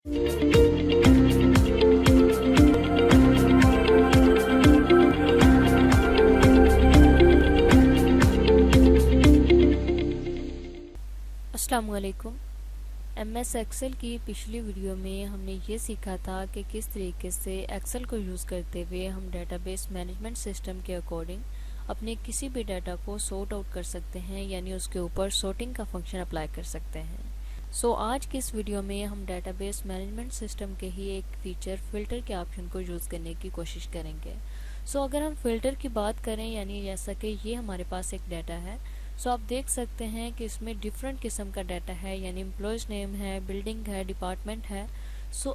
अस्सलाम वालेकुम। MS Excel की पिछली वीडियो में हमने ये सीखा था कि किस तरीके से एक्सेल को यूज़ करते हुए हम डेटाबेस मैनेजमेंट सिस्टम के अकॉर्डिंग अपने किसी भी डाटा को सॉर्ट आउट कर सकते हैं, यानी उसके ऊपर सॉर्टिंग का फंक्शन अप्लाई कर सकते हैं। आज की इस वीडियो में हम डेटाबेस मैनेजमेंट सिस्टम के ही एक फीचर फ़िल्टर के ऑप्शन को यूज़ करने की कोशिश करेंगे। अगर हम फ़िल्टर की बात करें, यानी जैसा कि ये हमारे पास एक डाटा है, आप देख सकते हैं कि इसमें डिफरेंट किस्म का डाटा है, यानी एम्प्लॉयज़ नेम है, बिल्डिंग है, डिपार्टमेंट है।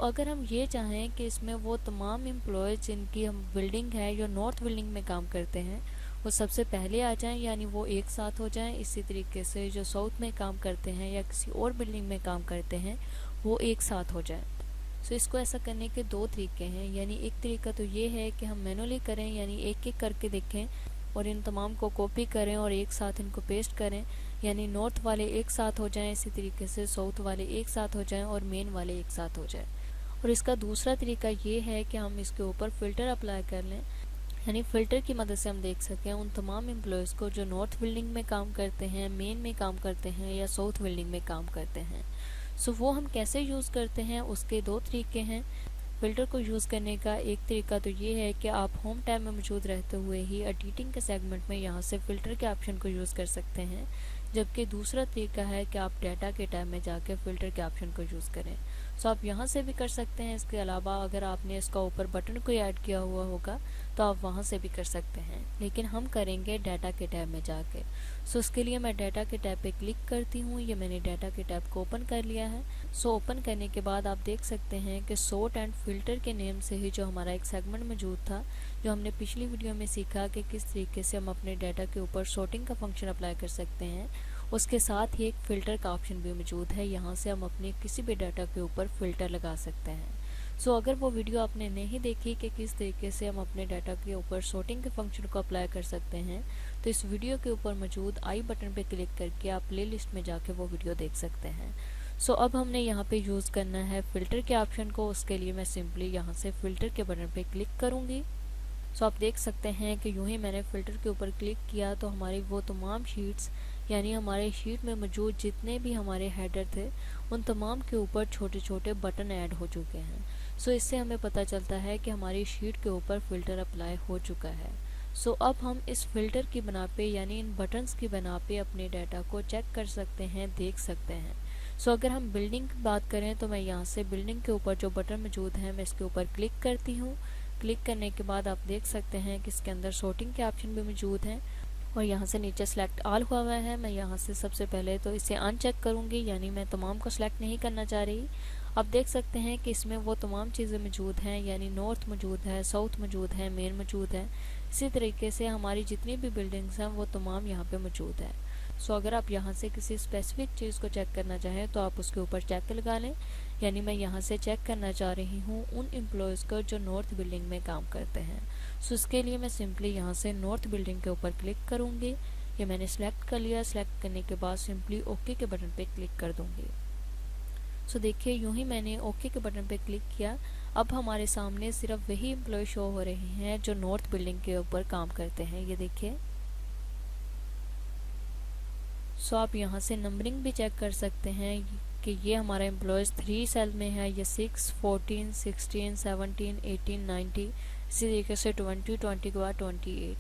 अगर हम ये चाहें कि इसमें वो तमाम एम्प्लॉयज़ जिनकी हम बिल्डिंग है जो नॉर्थ बिल्डिंग में काम करते हैं वो सबसे पहले आ जाएं, यानी वो एक साथ हो जाएं। इसी तरीके से जो साउथ में काम करते हैं या किसी और बिल्डिंग में काम करते हैं वो एक साथ हो जाएं। इसको ऐसा करने के दो तरीके हैं, यानी एक तरीका तो ये है कि हम मैनुअली करें, यानी एक एक करके देखें और इन तमाम को कॉपी करें और एक साथ इनको पेस्ट करें, यानी नॉर्थ वाले एक साथ हो जाएं, इसी तरीके से साउथ वाले एक साथ हो जाएं और मेन वाले एक साथ हो जाएं। और इसका दूसरा तरीका ये है कि हम इसके ऊपर फ़िल्टर अप्लाई कर लें, यानी फ़िल्टर की मदद से हम देख सकें उन तमाम एम्प्लॉयज़ को जो नॉर्थ बिल्डिंग में काम करते हैं, मेन में काम करते हैं या साउथ बिल्डिंग में काम करते हैं। वो हम कैसे यूज़ करते हैं, उसके दो तरीके हैं। फ़िल्टर को यूज़ करने का एक तरीका तो ये है कि आप होम टैब में मौजूद रहते हुए ही एडिटिंग के सेगमेंट में यहाँ से फ़िल्टर के ऑप्शन को यूज़ कर सकते हैं, जबकि दूसरा तरीका है कि आप डाटा के टैब में जाकर फ़िल्टर के ऑप्शन को यूज़ करें। आप यहाँ से भी कर सकते हैं। इसके अलावा अगर आपने इसका ऊपर बटन को ऐड किया हुआ होगा तो आप वहाँ से भी कर सकते हैं, लेकिन हम करेंगे डाटा के टैब में जाके। उसके लिए मैं डाटा के टैब पे क्लिक करती हूँ। ये मैंने डाटा के टैब को ओपन कर लिया है। ओपन करने के बाद आप देख सकते हैं कि सॉर्ट एंड फिल्टर के नेम से ही जो हमारा एक सेगमेंट मौजूद था, जो हमने पिछली वीडियो में सीखा कि किस तरीके से हम अपने डाटा के ऊपर सॉर्टिंग का फंक्शन अप्लाई कर सकते हैं, उसके साथ ही एक फ़िल्टर का ऑप्शन भी मौजूद है। यहाँ से हम अपने किसी भी डाटा के ऊपर फ़िल्टर लगा सकते हैं। अगर वो वीडियो आपने नहीं देखी कि किस तरीके से हम अपने डाटा के ऊपर सॉर्टिंग के फंक्शन को अप्लाई कर सकते हैं, तो इस वीडियो के ऊपर मौजूद आई बटन पे क्लिक करके आप प्ले लिस्ट में जाके वो वीडियो देख सकते हैं। अब हमने यहाँ पे यूज़ करना है फ़िल्टर के ऑप्शन को। उसके लिए मैं सिंपली यहाँ से फ़िल्टर के बटन पे क्लिक करूँगी। आप देख सकते हैं कि यूँ ही मैंने फ़िल्टर के ऊपर क्लिक किया तो हमारी वो तमाम शीट्स, यानी हमारे शीट में मौजूद जितने भी हमारे हेडर थे उन तमाम के ऊपर छोटे छोटे बटन ऐड हो चुके हैं। इससे हमें पता चलता है कि हमारी शीट के ऊपर फ़िल्टर अप्लाई हो चुका है। अब हम इस फ़िल्टर की बना पे, यानी इन बटन्स की बना पे अपने डाटा को चेक कर सकते हैं, देख सकते हैं। अगर हम बिल्डिंग की बात करें तो मैं यहाँ से बिल्डिंग के ऊपर जो बटन मौजूद है मैं इसके ऊपर क्लिक करती हूँ। क्लिक करने के बाद आप देख सकते हैं कि इसके अंदर सॉर्टिंग के ऑप्शन भी मौजूद हैं और यहाँ से नीचे सेलेक्ट ऑल हुआ है। मैं यहाँ से सबसे पहले तो इसे अनचेक करूँगी, यानी मैं तमाम को सिलेक्ट नहीं करना चाह रही। आप देख सकते हैं कि इसमें वो तमाम चीज़ें मौजूद हैं, यानी नॉर्थ मौजूद है, साउथ मौजूद है, मेन मौजूद है। इसी तरीके से हमारी जितनी भी बिल्डिंग्स हैं वो तमाम यहाँ पे मौजूद है। अगर आप यहाँ से किसी स्पेसिफिक चीज़ को चेक करना चाहें तो आप उसके ऊपर चेक लगा लें, यानी मैं यहाँ से चेक करना चाह रही हूँ उन एम्प्लॉयज़ को जो नॉर्थ बिल्डिंग में काम करते हैं। इसके लिए मैं सिंपली यहाँ से नॉर्थ बिल्डिंग के ऊपर क्लिक करूँगी। ये मैंने सेलेक्ट कर लिया। सेलेक्ट करने के बाद सिंपली ओके के बटन पे क्लिक कर दूँगी। देखिए यूँ ही मैंने ओके के बटन पे क्लिक किया। अब हमारे सामने सिर्फ वही एम्प्लॉय शो हो रहे हैं जो नॉर्थ बिल्डिंग के ऊपर काम करते हैं। ये देखिए। आप यहाँ से नंबरिंग भी चेक कर सकते हैं कि ये हमारा एम्प्लॉयज़ 3 सेल में है, ये 6, 14, 16, 17, 18, 19, इसी तरीके से 20, 20 के बाद 28,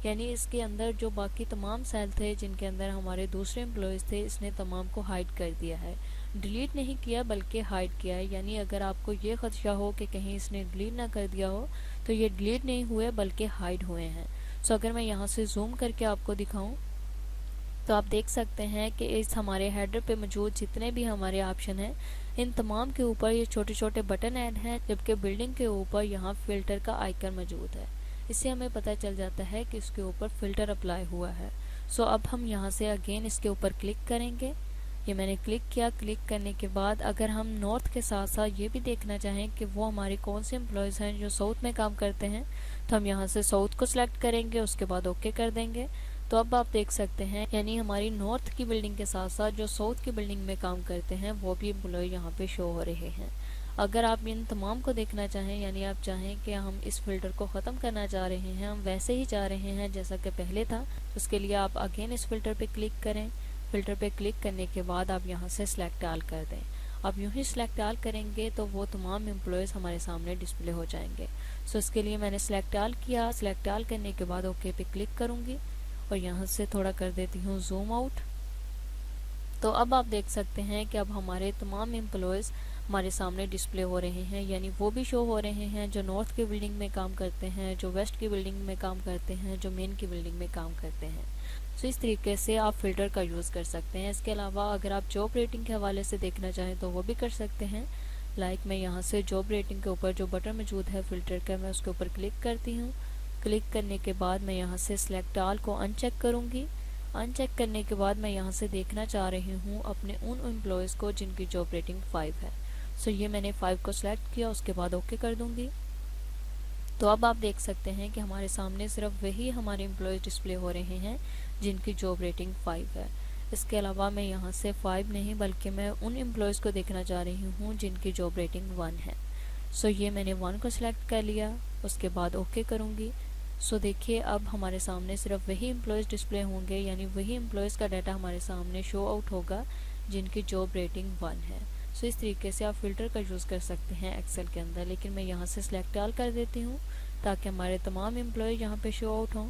यानी इसके अंदर जो बाकी तमाम सेल थे जिनके अंदर हमारे दूसरे एम्प्लॉयज़ थे, इसने तमाम को हाइड कर दिया है। डिलीट नहीं किया बल्कि हाइड किया है, यानी अगर आपको ये खदशा हो कि कहीं इसने डिलीट ना कर दिया हो तो ये डिलीट नहीं हुए बल्कि हाइड हुए हैं। अगर मैं यहाँ से जूम करके आपको दिखाऊँ तो आप देख सकते हैं कि इस हमारे हेडर पे मौजूद जितने भी हमारे ऑप्शन हैं इन तमाम के ऊपर ये छोटे छोटे बटन ऐड हैं, जबकि बिल्डिंग के ऊपर यहाँ फ़िल्टर का आइकन मौजूद है। इससे हमें पता चल जाता है कि इसके ऊपर फ़िल्टर अप्लाई हुआ है। अब हम यहाँ से अगेन इसके ऊपर क्लिक करेंगे। ये मैंने क्लिक किया। क्लिक करने के बाद अगर हम नॉर्थ के साथ साथ ये भी देखना चाहें कि वो हमारे कौन से एम्प्लॉयज़ हैं जो साउथ में काम करते हैं, तो हम यहाँ से साउथ को सिलेक्ट करेंगे, उसके बाद ओके कर देंगे। तो अब आप देख सकते हैं, यानी हमारी नॉर्थ की बिल्डिंग के साथ साथ जो साउथ की बिल्डिंग में काम करते हैं वो भी एम्प्लॉय यहाँ पे शो हो रहे हैं। अगर आप इन तमाम को देखना चाहें, यानी आप चाहें कि हम इस फ़िल्टर को ख़त्म करना चाह रहे हैं, हम वैसे ही चाह रहे हैं जैसा कि पहले था, तो उसके लिए आप अगेन इस फ़िल्टर पे क्लिक करें। फ़िल्टर पे क्लिक करने के बाद आप यहाँ से सिलेक्ट ऑल कर दें। आप यूँ ही सिलेक्ट ऑल करेंगे तो वो तमाम एम्प्लॉयज़ हमारे सामने डिस्प्ले हो जाएंगे। सो इसके लिए मैंने सिलेक्ट ऑल किया। सिलेक्ट ऑल करने के बाद ओके पे क्लिक करूँगी और यहाँ से थोड़ा कर देती हूँ जूम आउट। तो अब आप देख सकते हैं कि अब हमारे तमाम एम्प्लॉयज़ हमारे सामने डिस्प्ले हो रहे हैं, यानी वो भी शो हो रहे हैं जो नॉर्थ की बिल्डिंग में काम करते हैं, जो वेस्ट की बिल्डिंग में काम करते हैं, जो मेन की बिल्डिंग में काम करते हैं। सो इस तरीके से आप फ़िल्टर का यूज़ कर सकते हैं। इसके अलावा अगर आप जॉब रेटिंग के हवाले से देखना चाहें तो वो भी कर सकते हैं। लाइक मैं यहाँ से जॉब रेटिंग के ऊपर जो बटन मौजूद है फ़िल्टर का, मैं उसके ऊपर क्लिक करती हूँ। क्लिक करने के बाद मैं यहाँ से सिलेक्ट ऑल को अनचेक करूँगी। अनचेक करने के बाद मैं यहाँ से देखना चाह रही हूँ अपने उन एम्प्लॉयज़ को जिनकी जॉब रेटिंग 5 है। सो ये मैंने 5 को सिलेक्ट किया, उसके बाद ओके कर दूँगी। तो अब आप देख सकते हैं कि हमारे सामने सिर्फ वही हमारे एम्प्लॉयज़ डिस्प्ले हो रहे हैं जिनकी जॉब रेटिंग 5 है। इसके अलावा मैं यहाँ से 5 नहीं बल्कि मैं उन एम्प्लॉयज़ को देखना चाह रही हूँ जिनकी जॉब रेटिंग 1 है। सो ये मैंने 1 को सिलेक्ट कर लिया, उसके बाद ओके करूँगी। सो देखिए अब हमारे सामने सिर्फ वही एम्प्लॉयज़ डिस्प्ले होंगे, यानी वही एम्प्लॉयज़ का डाटा हमारे सामने शो आउट होगा जिनकी जॉब रेटिंग 1 है। सो इस तरीके से आप फ़िल्टर का यूज़ कर सकते हैं एक्सेल के अंदर। लेकिन मैं यहाँ से सिलेक्ट ऑल कर देती हूँ ताकि हमारे तमाम एम्प्लॉय यहाँ पे शो आउट हों।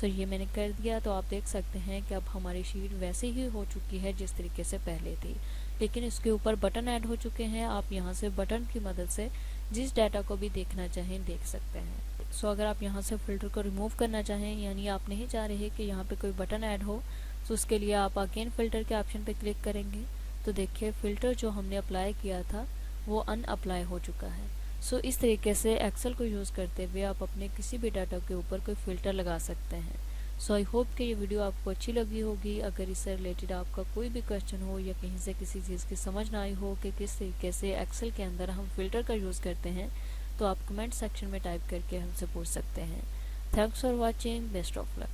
सो ये मैंने कर दिया। तो आप देख सकते हैं कि अब हमारी शीट वैसे ही हो चुकी है जिस तरीके से पहले थी, लेकिन इसके ऊपर बटन ऐड हो चुके हैं। आप यहाँ से बटन की मदद से जिस डाटा को भी देखना चाहें देख सकते हैं। सो अगर आप यहाँ से फ़िल्टर को रिमूव करना चाहें, यानी आप नहीं चाह रहे कि यहाँ पे कोई बटन ऐड हो, तो उसके लिए आप अगेन फ़िल्टर के ऑप्शन पे क्लिक करेंगे। तो देखिए फ़िल्टर जो हमने अप्लाई किया था वो अनअप्लाई हो चुका है। सो इस तरीके से एक्सेल को यूज़ करते हुए आप अपने किसी भी डाटा के ऊपर कोई फ़िल्टर लगा सकते हैं। सो आई होप कि ये वीडियो आपको अच्छी लगी होगी। अगर इससे रिलेटेड आपका कोई भी क्वेश्चन हो या कहीं से किसी चीज़ की समझ ना आई हो कि किस तरीके से एक्सेल के अंदर हम फ़िल्टर का यूज़ करते हैं, तो आप कमेंट सेक्शन में टाइप करके हमसे पूछ सकते हैं। Thanks for watching, best of luck.